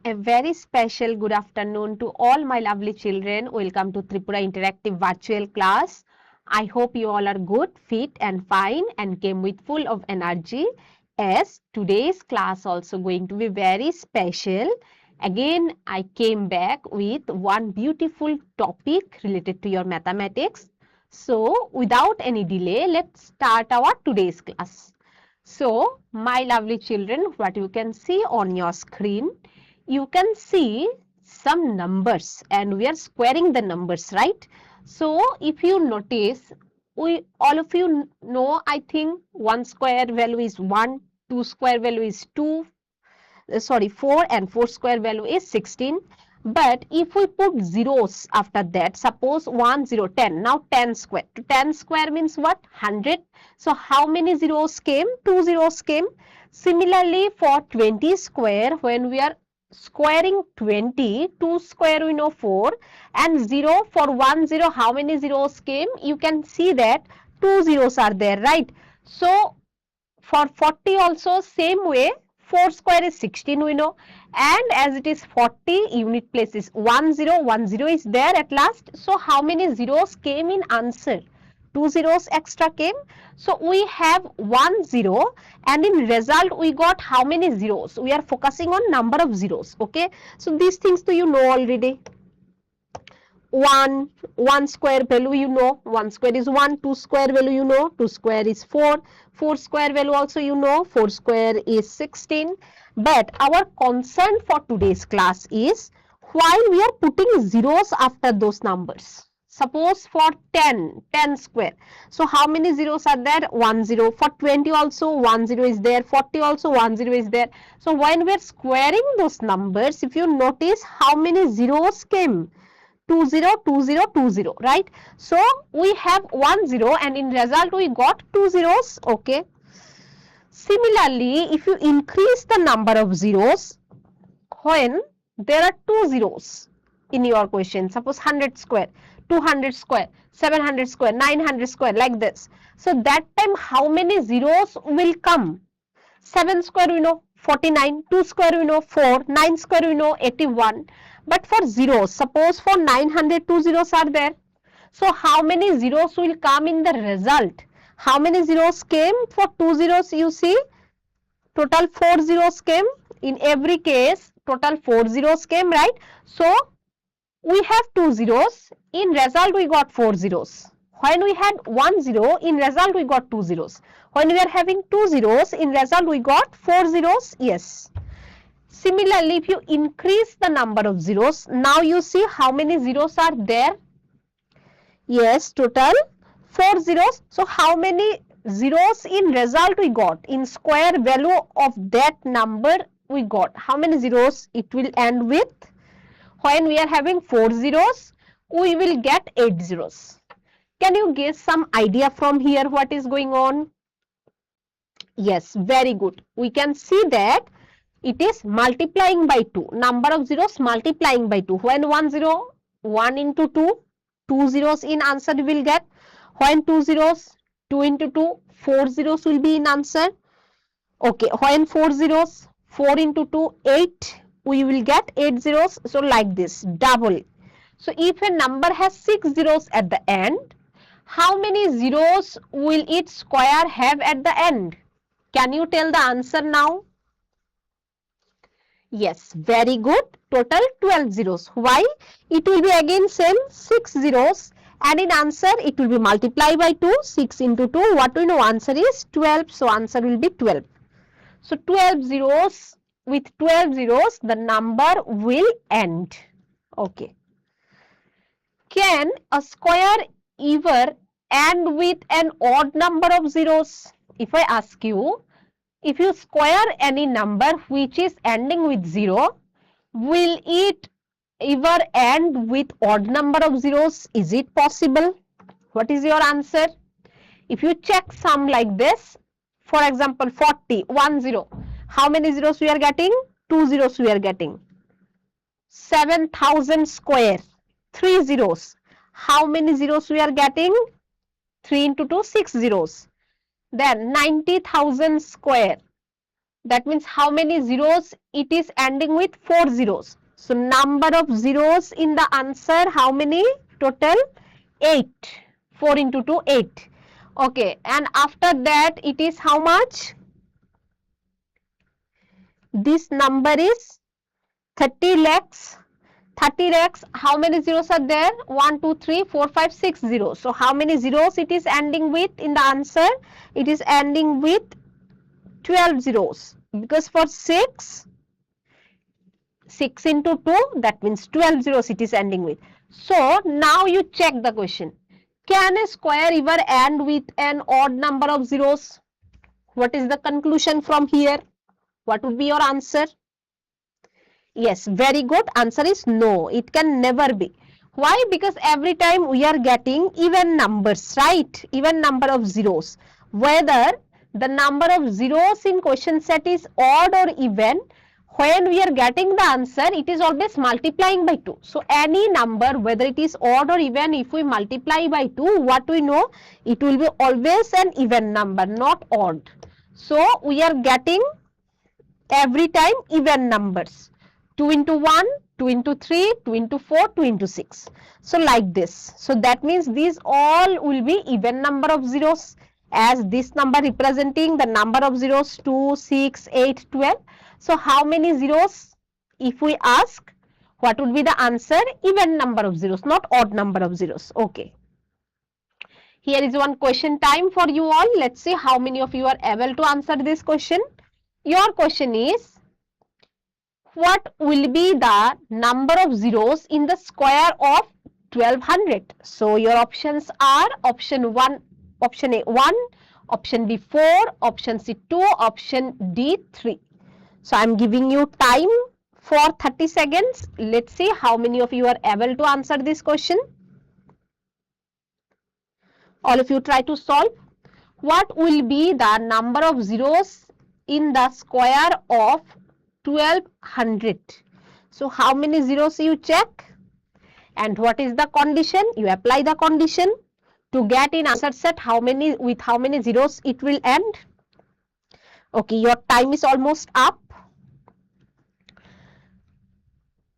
A very special good afternoon to all my lovely children. Welcome to Tripura Interactive Virtual Class. I hope you all are good, fit and fine and came with full of energy. As today's class also going to be very special. Again, I came back with one beautiful topic related to your mathematics. So, without any delay, let's start our today's class. So, my lovely children, what you can see on your screen, you can see some numbers and we are squaring the numbers, right? So, if you notice, all of you know, I think 1 square value is 1, 2 square value is 2, 4 and 4 square value is 16. But if we put zeros after that, suppose 1 0 10, now 10 square, 10 square means what? 100. So how many zeros came? 2 zeros came. Similarly for 20 square, when we are squaring 20, 2 square we know 4 and 0 for 1 0, how many zeros came? You can see that 2 zeros are there, right? So for 40 also same way, 4 square is 16 we know, and as it is 40, unit place is 1 0, 1 0 is there at last. So how many zeros came in answer? 2 zeros extra came. So we have 1 0 and in result we got how many zeros? We are focusing on number of zeros, okay? So these things do you know already. 1 square value you know, 1 square is 1, 2 square value you know, 2 square is 4, 4 square value also you know, 4 square is 16. But our concern for today's class is while we are putting zeros after those numbers. Suppose for 10 square. So how many zeros are there? 1 0. For 20 also 1 0 is there, 40 also 1 0 is there. So when we are squaring those numbers, if you notice how many zeros came, 2 0 2 0 2 0, right? So we have 1 0 and in result we got 2 zeros, okay? Similarly, if you increase the number of zeros when there are 2 zeros in your question, suppose 100 square, 200 square, 700 square, 900 square, like this. So that time how many zeros will come? 7 square we know 49, 2 square we know 4, 9 square we know 81. But for zeros, suppose for 900 2 zeros are there. So how many zeros will come in the result? How many zeros came? For 2 zeros you see, total 4 zeros came. In every case, total 4 zeros came, right? So we have 2 zeros, in result we got 4 zeros. When we had 1 0, in result we got 2 zeros. When we are having 2 zeros, in result we got 4 zeros, yes. Similarly, if you increase the number of zeros, now you see how many zeros are there? Yes, total 4 zeros. So how many zeros in result we got? In square value of that number we got. How many zeros it will end with? When we are having 4 zeros, we will get 8 zeros. Can you get some idea from here what is going on? Yes, very good. We can see that it is multiplying by 2. Number of zeros multiplying by 2. When 1 0, 1 into 2, 2 zeros in answer we will get. When 2 zeros, 2 into 2, 4 zeros will be in answer. Okay, when 4 zeros, 4 into 2, 8, we will get 8 zeros. So like this, double. So if a number has 6 zeros at the end, how many zeros will its square have at the end? Can you tell the answer now? Yes, very good. Total 12 zeros. Why? It will be again same 6 zeros and in answer it will be multiplied by 2. 6 into 2, what we know answer is 12. So answer will be 12. So 12 zeros, with 12 zeros the number will end. Okay. Can a square ever end with an odd number of zeros? If I ask you, if you square any number which is ending with 0, will it ever end with odd number of zeros? Is it possible? What is your answer? If you check sum like this, for example 40, 1 0, how many zeros we are getting? 2 zeros we are getting. 7,000 square, 3 zeros. How many zeros we are getting? 3 into 2, 6 zeros. Then 90,000 square, That means how many zeros it is ending with? 4 zeros. So number of zeros in the answer, how many total? 8. 4 into 2, 8. Okay, and after that it is how much? This number is 30 lakhs. 30 lakhs, how many zeros are there? 1, 2, 3, 4, 5, 6 zeros. So how many zeros it is ending with in the answer? It is ending with 12 zeros, because for 6 into 2, that means 12 zeros it is ending with. So now you check the question. Can a square ever end with an odd number of zeros? What is the conclusion from here? What would be your answer? Yes, very good. Answer is no. It can never be. Why? Because every time we are getting even numbers, right? Even number of zeros. Whether the number of zeros in question set is odd or even, when we are getting the answer, it is always multiplying by 2. So any number, whether it is odd or even, if we multiply by 2, what we know? It will be always an even number, not odd. So we are getting every time even numbers. 2 into 1, 2 into 3, 2 into 4, 2 into 6. So like this. So that means these all will be even number of zeros, as this number representing the number of zeros 2, 6, 8, 12. So how many zeros? If we ask, what would be the answer? Even number of zeros, not odd number of zeros. Okay. Here is one question time for you all. Let's see how many of you are able to answer this question. Your question is, what will be the number of zeros in the square of 1200? So your options are option 1, option A 1, option B 4, option C 2, option D 3. So I am giving you time for 30 seconds. Let's see how many of you are able to answer this question. All of you try to solve. What will be the number of zeros in the square of 1200? So how many zeros you check? And what is the condition? You apply the condition to get in answer set with how many zeros it will end. Okay, your time is almost up.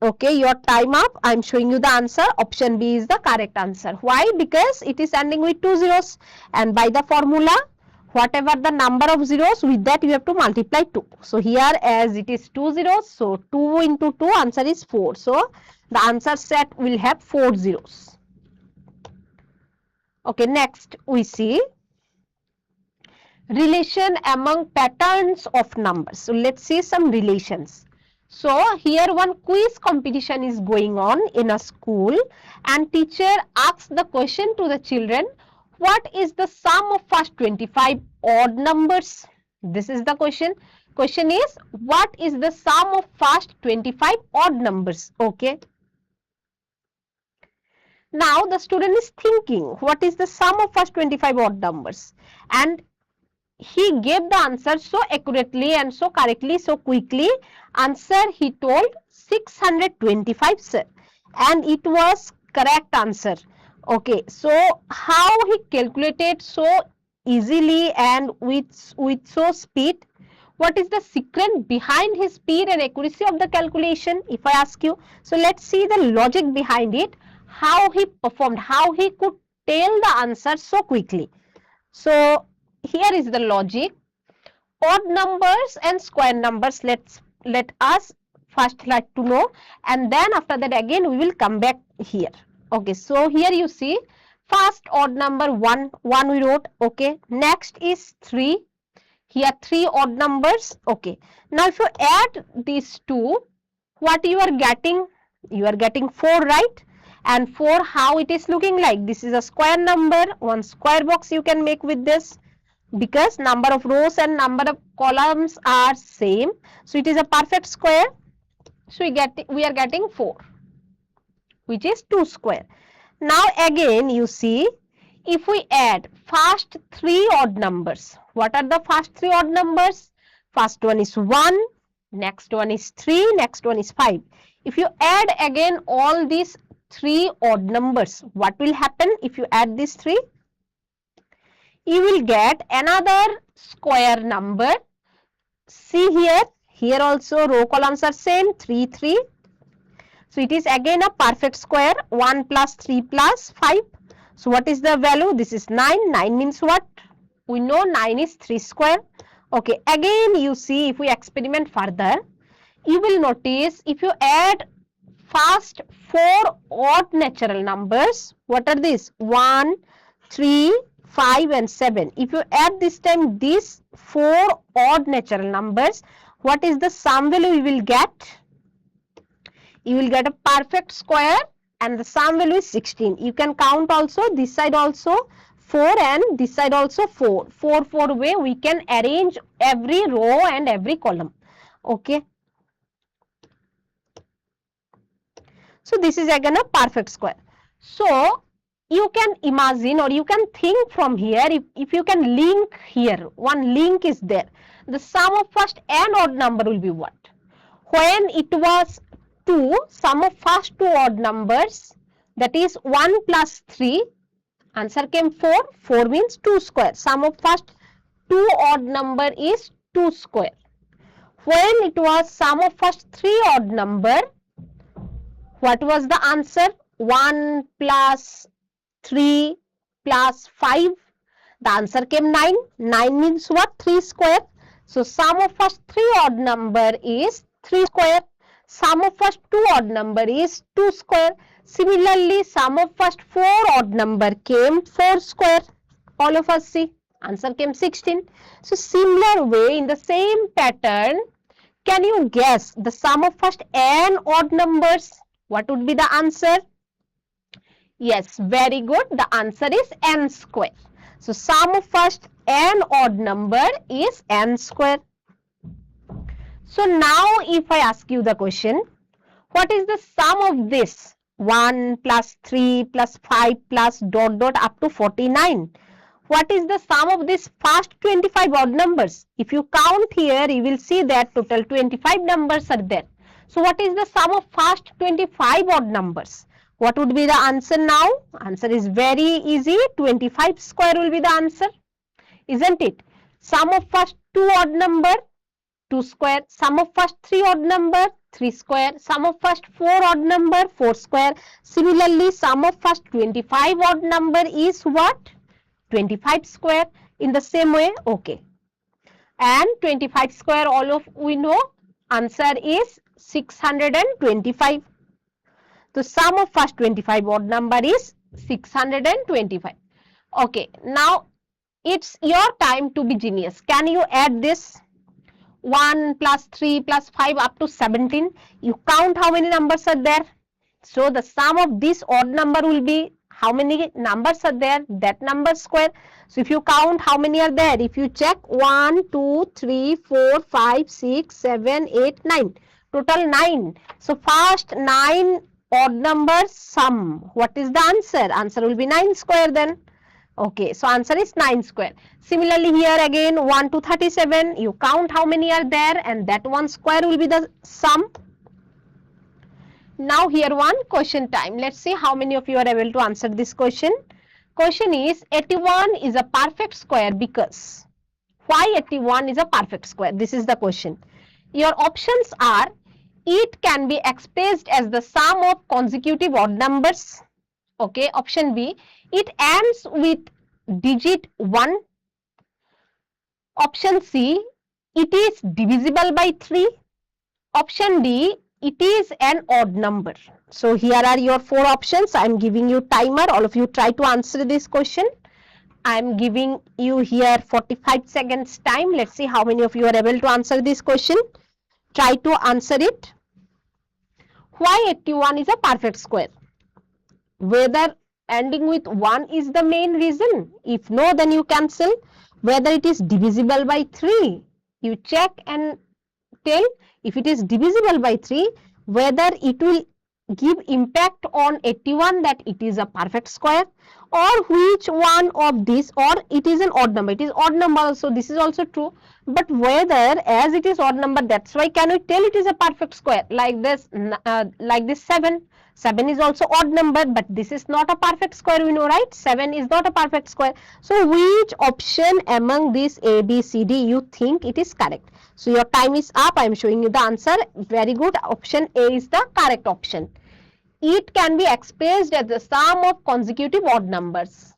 Okay, your time up. I am showing you the answer. Option B is the correct answer. Why? Because it is ending with 2 zeros, and by the formula, whatever the number of zeros, with that you have to multiply 2. So here, as it is 2 zeros, so 2 into 2, answer is 4. So the answer set will have 4 zeros. Okay, next we see relation among patterns of numbers. So let's see some relations. So here one quiz competition is going on in a school, and teacher asks the question to the children, what is the sum of first 25 odd numbers? This is the question. Question is, what is the sum of first 25 odd numbers? Okay. Now the student is thinking, what is the sum of first 25 odd numbers? And he gave the answer so accurately and so correctly, so quickly. Answer he told 625, sir, and it was correct answer. Okay, so how he calculated so easily and with so speed? What is the secret behind his speed and accuracy of the calculation, if I ask you? So let's see the logic behind it, how he performed, how he could tell the answer so quickly. So here is the logic. Odd numbers and square numbers, let us first like to know, and then after that again we will come back here. Okay, so here you see, first odd number 1 we wrote. Okay, next is 3. Here 3 odd numbers. Okay, now if you add these two, what you are getting? You are getting 4, right? And 4, how it is looking like? This is a square number. One square box you can make with this, because number of rows and number of columns are same. So it is a perfect square. So we are getting 4, which is 2 square. Now again you see, if we add first 3 odd numbers, what are the first 3 odd numbers? First one is 1, next one is 3, next one is 5. If you add again all these 3 odd numbers, what will happen if you add these 3? You will get another square number see here also row columns are same, 3, 3. So it is again a perfect square, 1 plus 3 plus 5. So what is the value? This is 9. 9 means what? We know 9 is 3 square. Okay, again you see if we experiment further, you will notice if you add first 4 odd natural numbers, what are these? 1, 3, 5 and 7. If you add this time these 4 odd natural numbers, what is the sum value you will get? You will get a perfect square and the sum value is 16. You can count also this side also 4 and this side also 4. 4 way we can arrange every row and every column. Okay. So this is again a perfect square. So you can imagine or you can think from here, if you can link here, one link is there. The sum of first and odd number will be what? When it was 2, sum of first two odd numbers, that is 1 plus 3, answer came 4. 4 means 2 square. Sum of first two odd number is 2 square. When it was sum of first 3 odd number, what was the answer? 1 plus 3 plus 5. The answer came 9. 9 means what? 3 square. So sum of first 3 odd number is 3 square. Sum of first 2 odd number is 2 square. Similarly, sum of first 4 odd number came 4 square. All of us see. Answer came 16. So similar way, in the same pattern, can you guess the sum of first n odd numbers? What would be the answer? Yes, very good. The answer is n square. So sum of first n odd number is n square. So now if I ask you the question, what is the sum of this? 1 plus 3 plus 5 plus dot dot up to 49. What is the sum of these first 25 odd numbers? If you count here, you will see that total 25 numbers are there. So what is the sum of first 25 odd numbers? What would be the answer now? Answer is very easy. 25 square will be the answer, isn't it? Sum of first 2 odd number, 2 square. Sum of first 3 odd number, 3 square. Sum of first 4 odd number, 4 square. Similarly, sum of first 25 odd number is what? 25 square. In the same way, okay. And 25 square, all of we know, answer is 625. The sum of first 25 odd number is 625. Okay, now it's your time to be genius. Can you add this? 1 plus 3 plus 5 up to 17. You count how many numbers are there. So the sum of this odd number will be how many numbers are there? That number square. So if you count how many are there, if you check 1, 2, 3, 4, 5, 6, 7, 8, 9. Total 9. So first 9 odd numbers sum. What is the answer? Answer will be 9 square then. Okay, so answer is 9 square. Similarly here again 1 to 37. You count how many are there and that one square will be the sum. Now here one question time. Let's see how many of you are able to answer this question. Question is 81 is a perfect square because. Why 81 is a perfect square? This is the question. Your options are, it can be expressed as the sum of consecutive odd numbers. Okay, option B, it ends with digit 1. Option C, it is divisible by 3. Option D, it is an odd number. So here are your 4 options. I am giving you timer. All of you try to answer this question. I am giving you here 45 seconds time. Let's see how many of you are able to answer this question. Try to answer it. Why 81 is a perfect square? Whether ending with 1 is the main reason. If no, then you cancel. Whether it is divisible by 3, you check and tell. If it is divisible by 3, whether it will give impact on 81 that it is a perfect square, or which one of these, or it is an odd number, it is odd number also, this is also true, but whether as it is odd number, that's why can we tell it is a perfect square, like this 7. 7 is also odd number, but this is not a perfect square, we know, right? 7 is not a perfect square. So which option among these A, B, C, D you think it is correct? So your time is up. I am showing you the answer. Very good. Option A is the correct option. It can be expressed as the sum of consecutive odd numbers,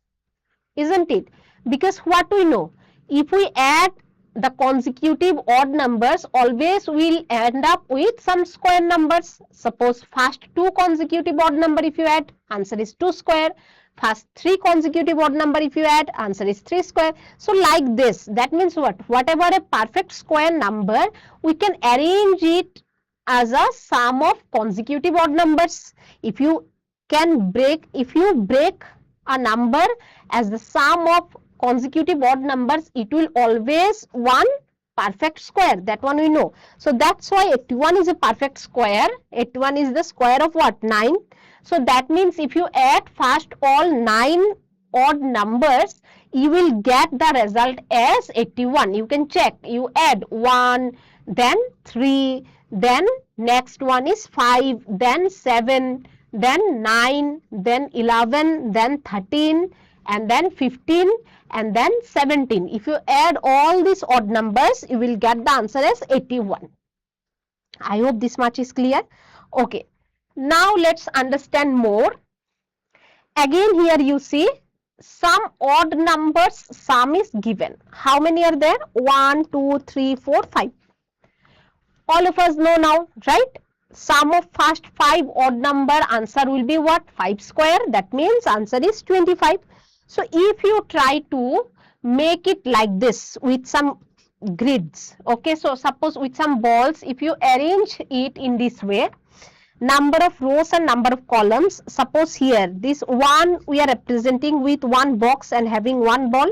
isn't it? Because what we know, if we add the consecutive odd numbers, always we'll end up with some square numbers. Suppose first 2 consecutive odd number if you add, answer is 2 square. First 3 consecutive odd number if you add, answer is 3 square. So like this, that means what? Whatever a perfect square number, we can arrange it as a sum of consecutive odd numbers. If you break a number as the sum of consecutive odd numbers, it will always one perfect square, that one we know. So that's why 81 is a perfect square. 81 is the square of what? 9. So that means if you add first all 9 odd numbers, you will get the result as 81. You can check, you add 1, then 3, then next one is 5, then 7, then 9, then 11, then 13, and then 15, and then 17. If you add all these odd numbers, you will get the answer as 81. I hope this much is clear. Okay. Now let's understand more. Again here you see some odd numbers, sum is given. How many are there? 1, 2, 3, 4, 5. All of us know now, right? Sum of first 5 odd number, answer will be what? 5 square. That means answer is 25. So if you try to make it like this with some grids, okay, so suppose with some balls, if you arrange it in this way, number of rows and number of columns, suppose here this 1 we are representing with 1 box and having 1 ball,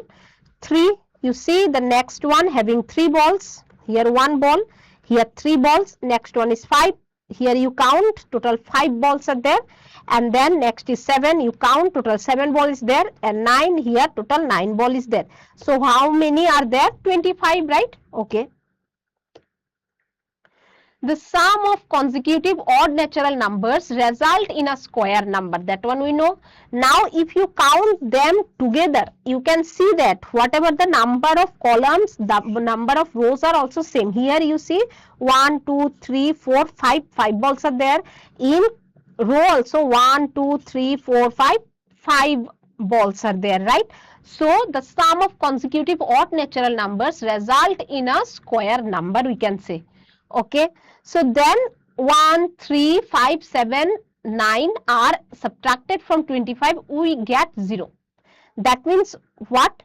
3, you see the next one having 3 balls, here 1 ball, here 3 balls, next one is 5, here you count, total 5 balls are there, and then next is 7, you count, total 7 ball is there, and 9, here total 9 ball is there. So how many are there? 25, right? Okay. The sum of consecutive odd natural numbers result in a square number, that one we know. Now if you count them together, you can see that whatever the number of columns, the number of rows are also same. Here you see 1, 2, 3, 4, 5, 5 balls are there. In row also 1, 2, 3, 4, 5, 5 balls are there, right? So the sum of consecutive odd natural numbers result in a square number, we can say. Okay, so then 1, 3, 5, 7, 9 are subtracted from 25, we get 0. That means what?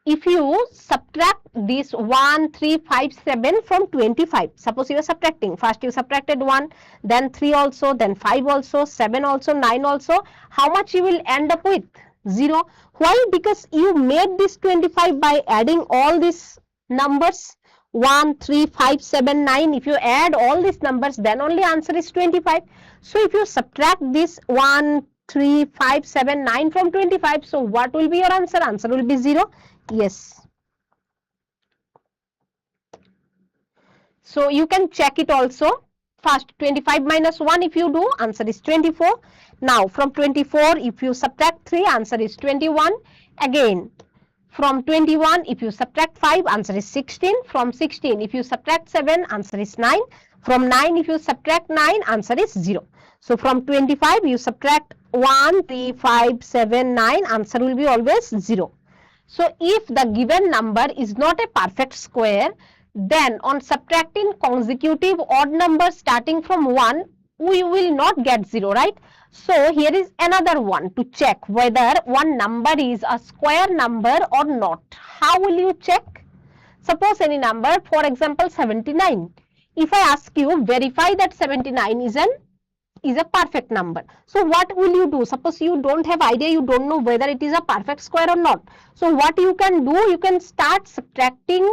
If you subtract this 1, 3, 5, 7 from 25, suppose you are subtracting, first you subtracted 1, then 3 also, then 5 also, 7 also, 9 also, how much you will end up with? 0. Why? Because you made this 25 by adding all these numbers. 1, 3, 5, 7, 9. If you add all these numbers, then only answer is 25. So if you subtract this 1, 3, 5, 7, 9 from 25, so what will be your answer? Answer will be 0. Yes. So you can check it also. First 25 minus 1 if you do, answer is 24. Now from 24 if you subtract 3, answer is 21. Again from 21 if you subtract 5, answer is 16. From 16 if you subtract 7, answer is 9. From 9 if you subtract 9, answer is 0. So from 25 you subtract 1, 3, 5, 7, 9, answer will be always 0. So if the given number is not a perfect square, then on subtracting consecutive odd numbers starting from 1, we will not get 0, right? So here is another one to check whether one number is a square number or not. How will you check? Suppose any number, for example 79. If I ask you, verify that 79 is a perfect number. So what will you do? Suppose you don't have idea, you don't know whether it is a perfect square or not. So what you can do, you can start subtracting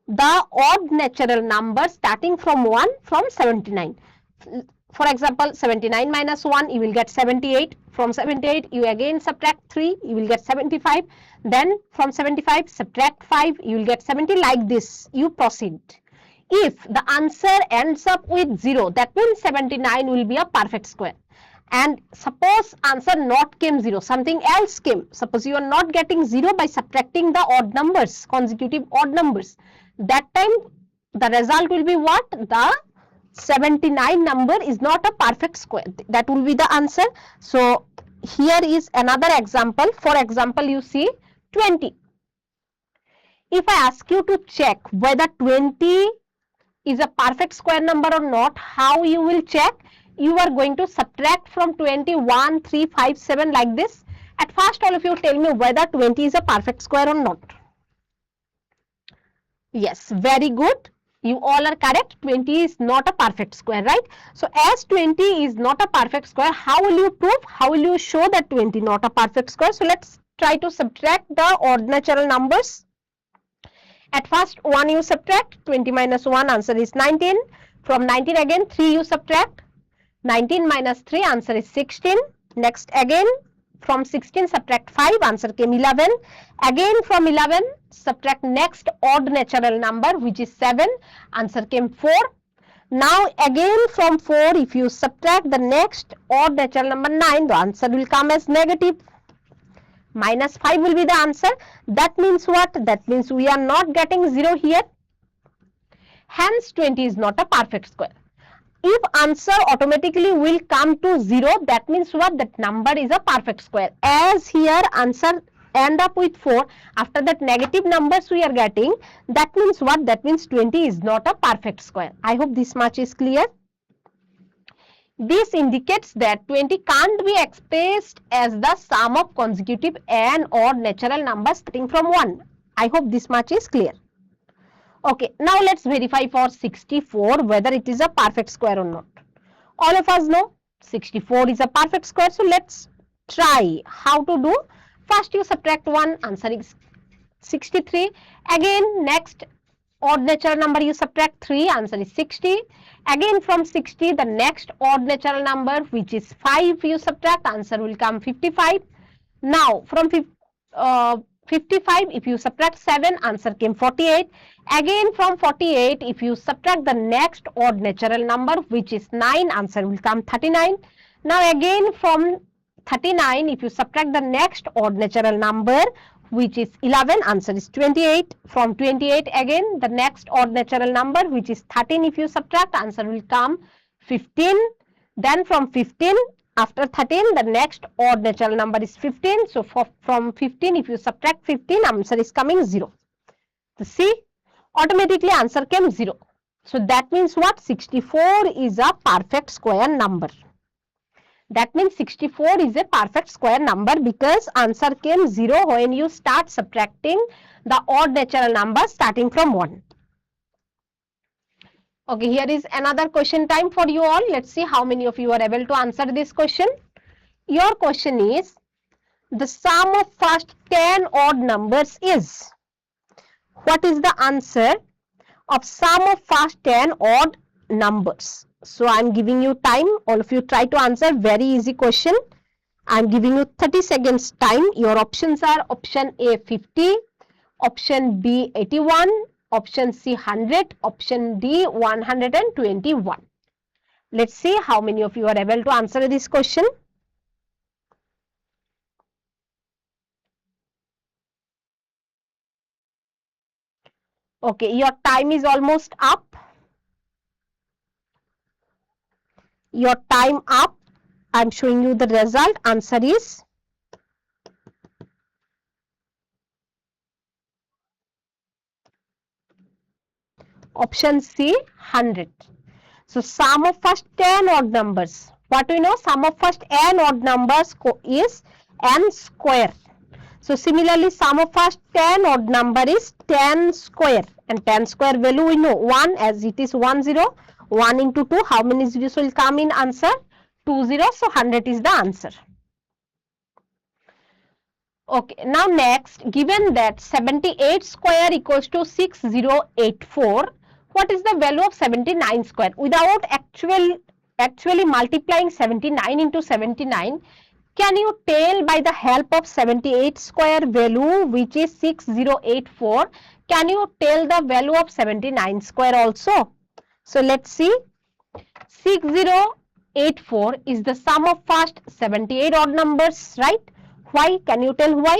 the odd natural number starting from 1 from 79. for example, 79 minus 1, you will get 78. From 78, you again subtract 3, you will get 75. Then from 75, subtract 5, you will get 70. Like this, you proceed. If the answer ends up with 0, that means 79 will be a perfect square. And suppose answer not came 0, something else came. Suppose you are not getting 0 by subtracting the odd numbers, consecutive odd numbers. That time the result will be what? The 79 number is not a perfect square. That will be the answer. So here is another example. For example, you see 20. If I ask you to check whether 20 is a perfect square number or not, how you will check? You are going to subtract from 20 1, 3, 5, 7 like this. At first, all of you tell me whether 20 is a perfect square or not. Yes, very good. You all are correct. 20 is not a perfect square, right? So as 20 is not a perfect square, how will you prove? How will you show that 20 not a perfect square? So let's try to subtract the odd natural numbers. At first 1 you subtract, 20 minus 1, answer is 19. From 19 again 3 you subtract, 19 minus 3, answer is 16. Next again from 16 subtract 5, answer came 11. Again from 11 subtract next odd natural number, which is 7, answer came 4. Now again from 4, if you subtract the next odd natural number 9, the answer will come as negative. Minus 5 will be the answer. That means what? That means we are not getting 0 here. Hence 20 is not a perfect square. If answer automatically will come to 0, that means what? That number is a perfect square. As here answer end up with 4, after that negative numbers we are getting, that means what? That means 20 is not a perfect square. I hope this much is clear. This indicates that 20 can't be expressed as the sum of consecutive and odd natural numbers starting from 1. I hope this much is clear. Okay, now let's verify for 64 whether it is a perfect square or not. All of us know 64 is a perfect square, so let's try how to do. First you subtract 1, answer is 63. Again next odd natural number you subtract 3, answer is 60. Again from 60 the next odd natural number, which is 5, you subtract, answer will come 55. Now from 55 if you subtract 7, answer came 48. Again from 48 if you subtract the next odd natural number, which is 9, answer will come 39. Now again from 39 if you subtract the next odd natural number, which is 11, answer is 28. From 28 again the next odd natural number, which is 13, if you subtract, answer will come 15. Then from 15 after 13 the next odd natural number is 15. So from 15 if you subtract 15, answer is coming 0. So see, automatically answer came 0. So that means what? 64 is a perfect square number. That means 64 is a perfect square number because answer came 0 when you start subtracting the odd natural number starting from 1. Okay, here is another question time for you all. Let's see how many of you are able to answer this question. Your question is, the sum of first 10 odd numbers is. What is the answer of sum of first 10 odd numbers? So I am giving you time. All of you try to answer. Very easy question. I am giving you 30 seconds time. Your options are option A 50, option B 81, option C 100, option D 121. Let's see how many of you are able to answer this question. Okay, your time is almost up. Your time up. I'm showing you the result. Answer is option C 100. So sum of first 10 odd numbers. What we know? Sum of first n odd numbers is n square. So similarly sum of first 10 odd number is 10 square, and 10 square value we know 1, as it is 10. 1 into 2, how many zeros will come in answer? 2 zeros, so 100 is the answer. Okay, now next, given that 78 square equals to 6084, what is the value of 79 square? Without actual actually multiplying 79 into 79, can you tell by the help of 78 square value, which is 6084, can you tell the value of 79 square also? So let's see. 6084 is the sum of first 78 odd numbers, right? Why? Can you tell why?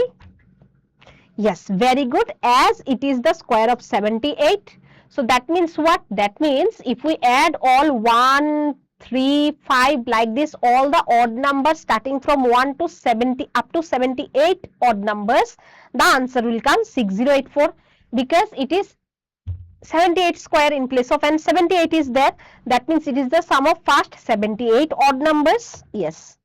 Yes, very good, as it is the square of 78. So that means what? That means if we add all 1, 3, 5 like this, all the odd numbers starting from 1 to 70 up to 78 odd numbers, the answer will come 6084, because it is 78 square in place of n. 78 is there. That means it is the sum of first 78 odd numbers. Yes.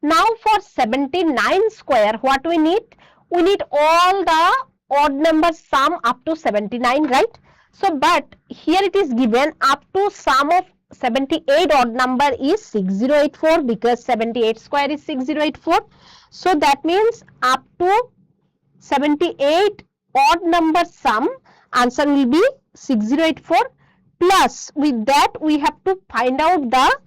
Now for 79 square, what we need? We need all the odd numbers sum up to 79, right? So, but here it is given up to sum of 78 odd number is 6084, because 78 square is 6084. So, that means up to 78 odd number sum, answer will be 6084, plus with that we have to find out the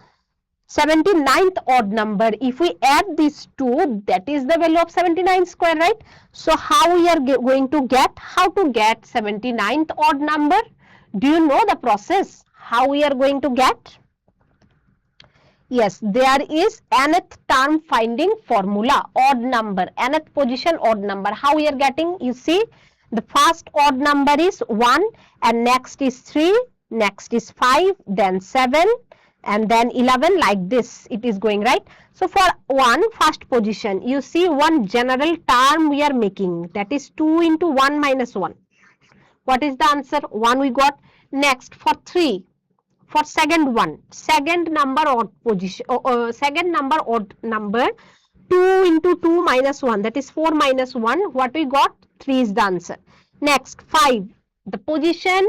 79th odd number. If we add these two, that is the value of 79 square, right? So how we are going to get? How to get 79th odd number? Do you know the process? How we are going to get? Yes, there is nth term finding formula, odd number, nth position odd number. How we are getting? You see, the first odd number is 1, and next is 3, next is 5, then 7, and then 11, like this it is going, right? So for first position, you see one general term we are making, that is 2 into 1 minus 1. What is the answer? 1 we got. Next for 3, for second one, second number odd position, second number odd number, 2 into 2 minus 1, that is 4 minus 1. What we got? 3 is the answer. Next 5, the position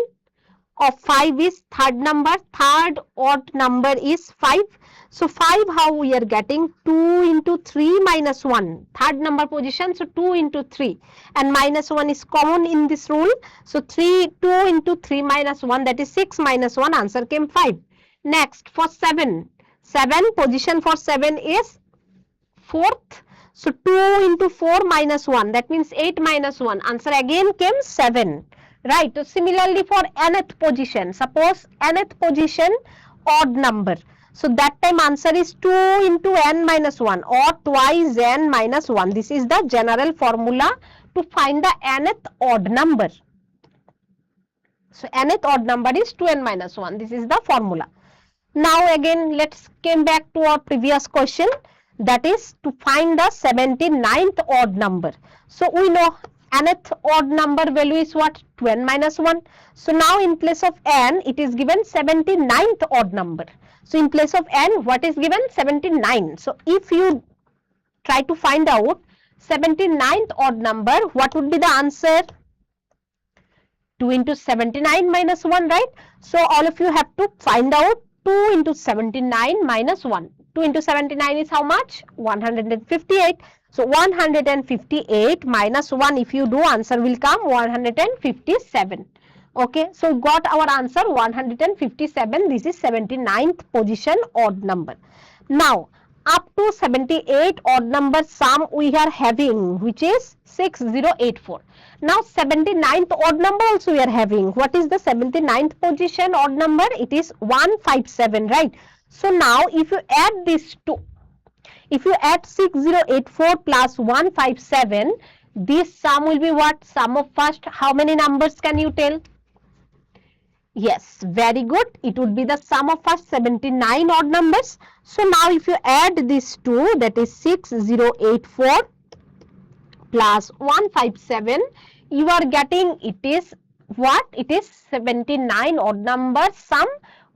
of 5 is third number, third odd number is 5. So 5, how we are getting? 2 into 3 minus 1, third number position, so 2 into 3, and minus 1 is common in this rule. So 2 into 3 minus 1, that is 6 minus 1, answer came 5. Next for 7, position for 7 is fourth. So 2 into 4 minus 1, that means 8 minus 1, answer again came 7. Right. So similarly for nth position, suppose nth position odd number. So that time answer is 2 into n minus 1, or twice n minus 1. This is the general formula to find the nth odd number. So nth odd number is 2n minus 1. This is the formula. Now again let's came back to our previous question, that is to find the 79th odd number. So we know nth odd number value is what? 2n minus 1. So now in place of n, it is given 79th odd number. So in place of n, what is given? 79. So if you try to find out 79th odd number, what would be the answer? 2 into 79 minus 1, right? So all of you have to find out 2 into 79 minus 1. 2 into 79 is how much? 158. So 158 minus 1, if you do, answer will come 157. Okay, so got our answer 157. This is 79th position odd number. Now up to 78 odd number sum we are having, which is 6084. Now 79th odd number also we are having. What is the 79th position odd number? It is 157, right? So now if you add these two, if you add 6084 plus 157, this sum will be what? Sum of first, how many numbers can you tell? Yes, very good. It would be the sum of first 79 odd numbers. So now if you add these two, that is 6084 plus 157, you are getting, it is what? It is 79 odd number sum,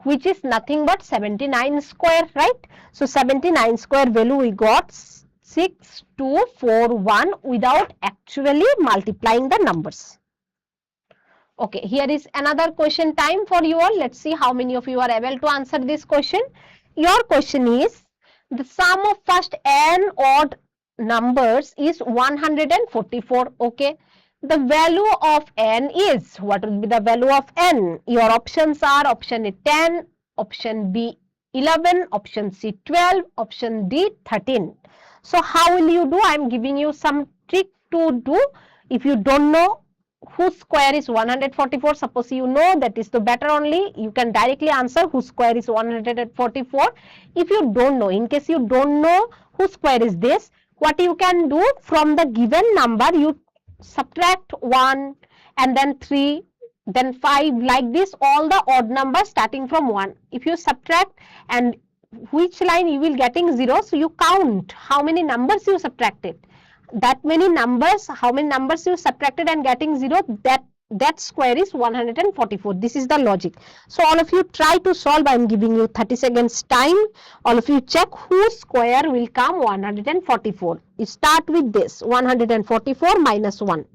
which is nothing but 79 square, right? So 79 square value we got 6241 without actually multiplying the numbers. Okay, here is another question time for you all. Let's see how many of you are able to answer this question. Your question is, the sum of first n odd numbers is 144. Okay, the value of n is, what will be the value of n? Your options are option A 10, option B 11, option C 12, option D 13. So how will you do? I am giving you some trick to do. If you don't know whose square is 144, suppose you know, that is the better only, you can directly answer whose square is 144. If you don't know, in case you don't know whose square is this, what you can do, from the given number you subtract 1 and then 3, then 5, like this, all the odd numbers starting from 1. If you subtract and which line you will getting 0, so you count how many numbers you subtracted. That many numbers, how many numbers you subtracted and getting 0, that square is 144. This is the logic. So all of you try to solve. I am giving you 30 seconds time. All of you check whose square will come 144. You start with this 144 minus 1.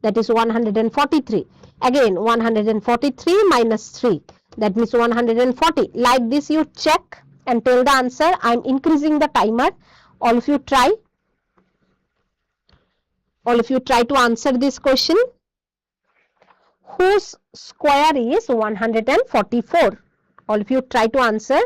That is 143. Again 143 minus 3. That means 140. Like this you check and tell the answer. I am increasing the timer. All of you try. All of you try to answer this question. Whose square is 144? All of you try to answer.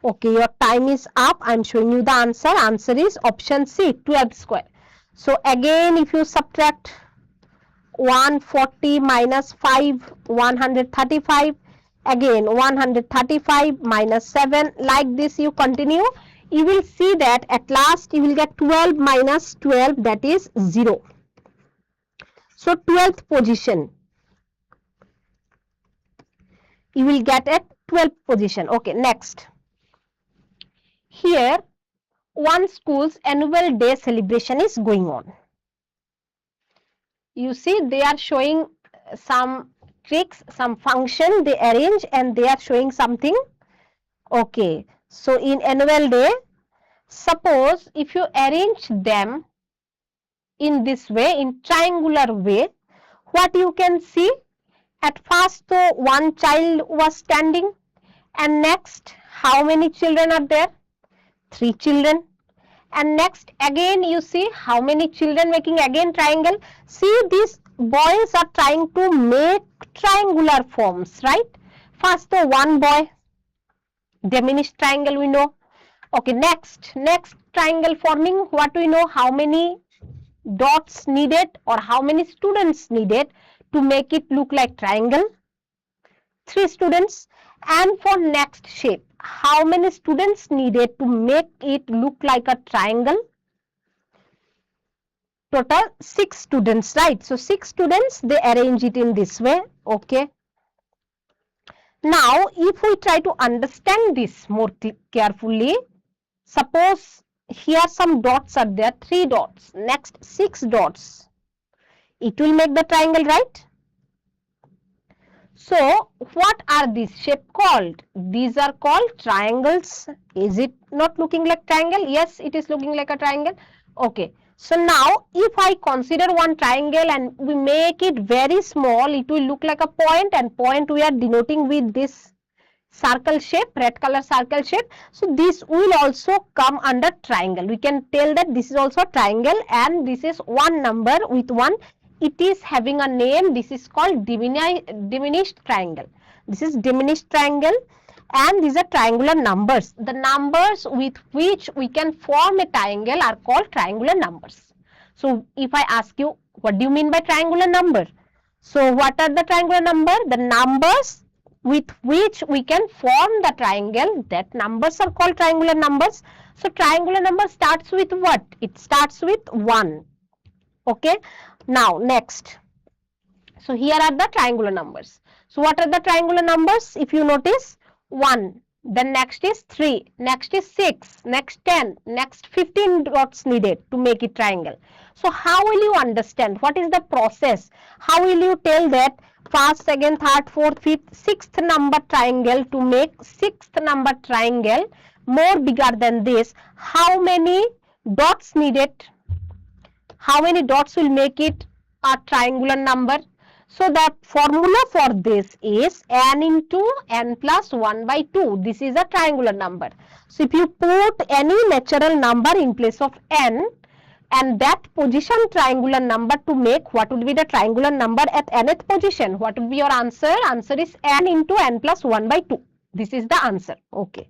Okay, your time is up. I am showing you the answer. Answer is option C, 12 square. So again, if you subtract 140 minus 5, 135. Again 135 minus 7. Like this you continue. You will see that at last you will get 12 minus 12, that is 0. So 12th position. You will get at 12th position. Okay, next. Here, one school's annual day celebration is going on. You see, they are showing some tricks, some function they arrange, and they are showing something. Okay, so in annual day, suppose if you arrange them in this way, in triangular way, what you can see, at first so one child was standing, and next how many children are there? 3 children. And next again you see how many children making again triangle. See, these boys are trying to make triangular forms, right? First the one boy, diminished triangle we know. Okay, next triangle forming, what we know, how many dots needed or how many students needed to make it look like triangle? 3 students. And for next shape, how many students needed to make it look like a triangle? Total 6 students, right? So 6 students, they arrange it in this way. Okay. Now, if we try to understand this more carefully, suppose here some dots are there, 3 dots, next 6 dots. It will make the triangle, right? So, what are these shapes called? These are called triangles. Is it not looking like triangle? Yes, it is looking like a triangle. Okay. So, now if I consider one triangle and we make it very small, it will look like a point, and point we are denoting with this circle shape, red color circle shape. So, this will also come under triangle. We can tell that this is also triangle, and this is one number with one. It is having a name. This is called diminished triangle. This is diminished triangle, and these are triangular numbers. The numbers with which we can form a triangle are called triangular numbers. So, if I ask you, what do you mean by triangular number? So, what are the triangular number? The numbers with which we can form the triangle, that numbers are called triangular numbers. So, triangular number starts with what? It starts with 1. Okay. Now, next. So, here are the triangular numbers. So, what are the triangular numbers? If you notice, 1, then next is 3, next is 6, next 10, next 15 dots needed to make it triangle. So, how will you understand? What is the process? How will you tell that first, second, third, fourth, fifth, sixth number triangle, to make sixth number triangle more bigger than this? How many dots needed? How many dots will make it a triangular number? So the formula for this is n into n plus 1 by 2. This is a triangular number. So if you put any natural number in place of n and that position triangular number to make, what would be the triangular number at nth position? What would be your answer? Answer is n into n plus 1 by 2. This is the answer. Okay.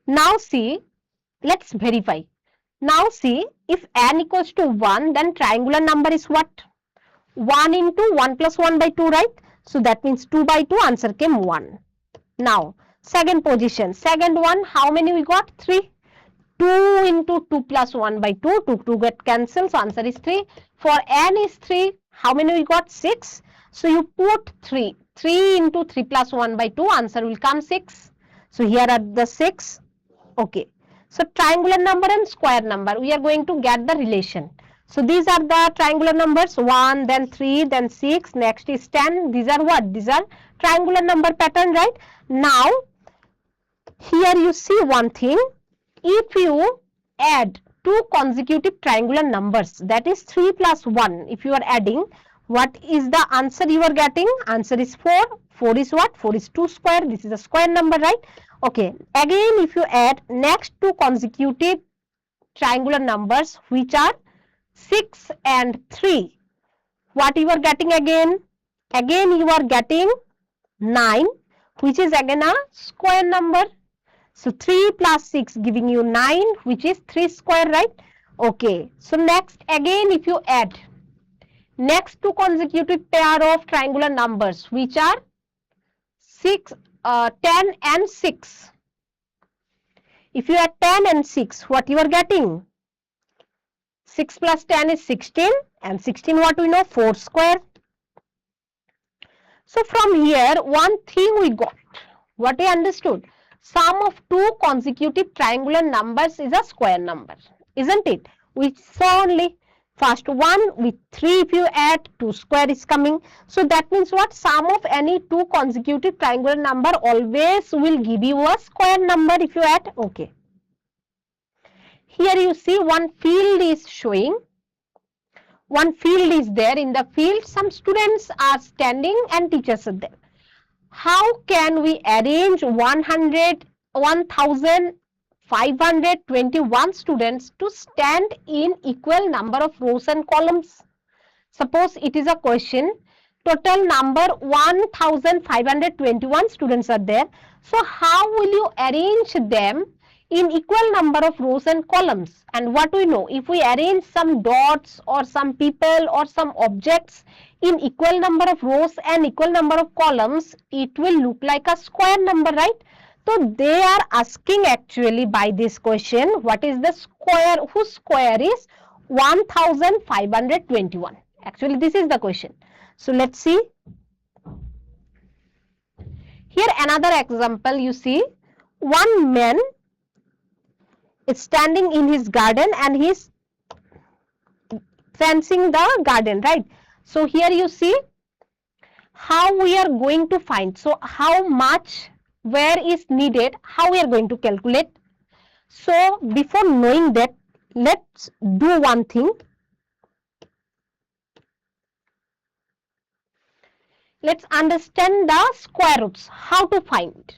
Now see, let's verify. Now see, if n equals to 1, then triangular number is what? 1 into 1 plus 1 by 2, right? So that means 2 by 2, answer came 1. Now, second position, second one, how many we got? 3. 2 into 2 plus 1 by 2, 2 get cancelled, so answer is 3. For n is 3, how many we got? 6. So you put 3. 3 into 3 plus 1 by 2, answer will come 6. So here are the 6. Okay. So triangular number and square number, we are going to get the relation. So these are the triangular numbers, 1, then 3, then 6, next is 10. These are what? These are triangular number pattern, right? Now, here you see one thing. If you add two consecutive triangular numbers, that is 3 plus 1, if you are adding, what is the answer you are getting? Answer is 4. 4 is what? 4 is 2 square. This is a square number, right? Okay. Again, if you add next two consecutive triangular numbers, which are 6 and 3, what you are getting again? Again, you are getting 9, which is again a square number. So 3 plus 6 giving you 9, which is 3 square, right? Okay. So next, again, if you add next two consecutive pair of triangular numbers, which are 10 and 6. If you add 10 and 6, what you are getting? 6 plus 10 is 16, and 16 what we know? 4 square. So from here, one thing we got, what we understood, sum of two consecutive triangular numbers is a square number, isn't it? We saw only first one with 3, if you add 2 square is coming. So that means what? Sum of any two consecutive triangular number always will give you a square number if you add. Okay. Here you see one field is showing. One field is there. In the field, some students are standing and teachers are there. How can we arrange 1,521 students to stand in equal number of rows and columns? Suppose it is a question. Total number 1,521 students are there. So how will you arrange them in equal number of rows and columns? And what we know, if we arrange some dots or some people or some objects in equal number of rows and equal number of columns, it will look like a square number, right? So they are asking actually by this question, what is the square, whose square is 1,521? Actually, this is the question. So let's see. Here another example, you see, one man is standing in his garden and he is fencing the garden, right? So here you see how we are going to find. So how much, where is needed, how we are going to calculate. So before knowing that, let's do one thing. Let's understand the square roots, how to find.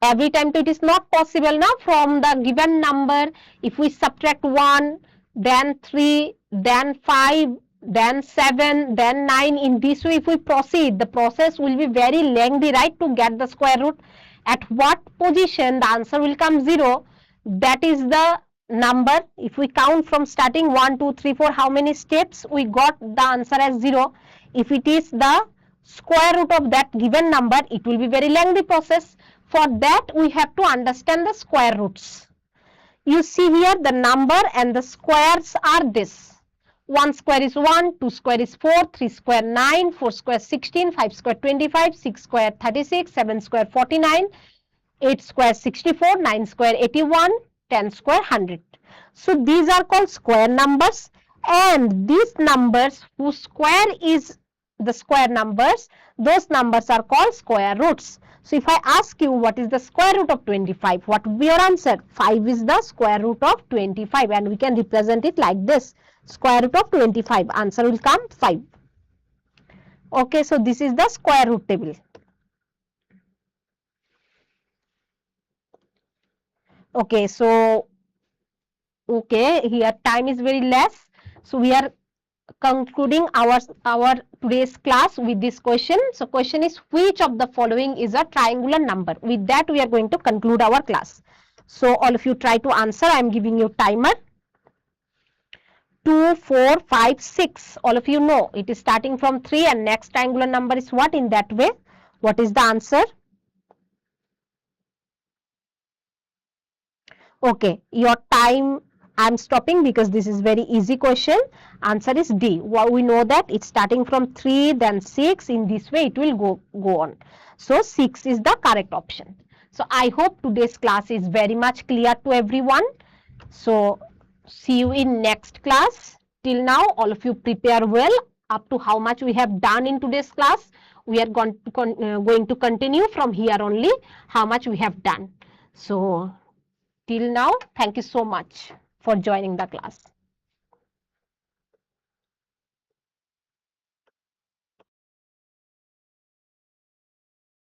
Every time it is not possible now from the given number. If we subtract 1, then 3, then 5, then 7, then 9, in this way if we proceed, the process will be very lengthy, right, to get the square root. At what position the answer will come 0? That is the number. If we count from starting 1, 2, 3, 4, how many steps we got the answer as 0. If it is the square root of that given number, it will be very lengthy process. For that, we have to understand the square roots. You see here the number and the squares are this. 1 square is 1, 2 square is 4, 3 square 9, 4 square 16, 5 square 25, 6 square 36, 7 square 49, 8 square 64, 9 square 81, 10 square 100. So these are called square numbers, and these numbers whose square is the square numbers, those numbers are called square roots. So if I ask you what is the square root of 25, what will be your answer? 5 is the square root of 25, and we can represent it like this. Square root of 25, answer will come 5. Okay, so this is the square root table. Okay, so okay, here time is very less, so we are concluding our today's class with this question. So question is, which of the following is a triangular number? With that we are going to conclude our class. So all of you try to answer. I am giving you timer. 2, 4, 5, 6. All of you know it is starting from 3 and next triangular number is what in that way? What is the answer? Okay, your time I'm stopping because this is very easy question. Answer is D. Well, we know that it's starting from 3 then 6. In this way it will go on. So 6 is the correct option. So I hope today's class is very much clear to everyone. So see you in next class. Till now all of you prepare well up to how much we have done in today's class. We are going to continue from here only how much we have done. So till now, thank you so much for joining the class.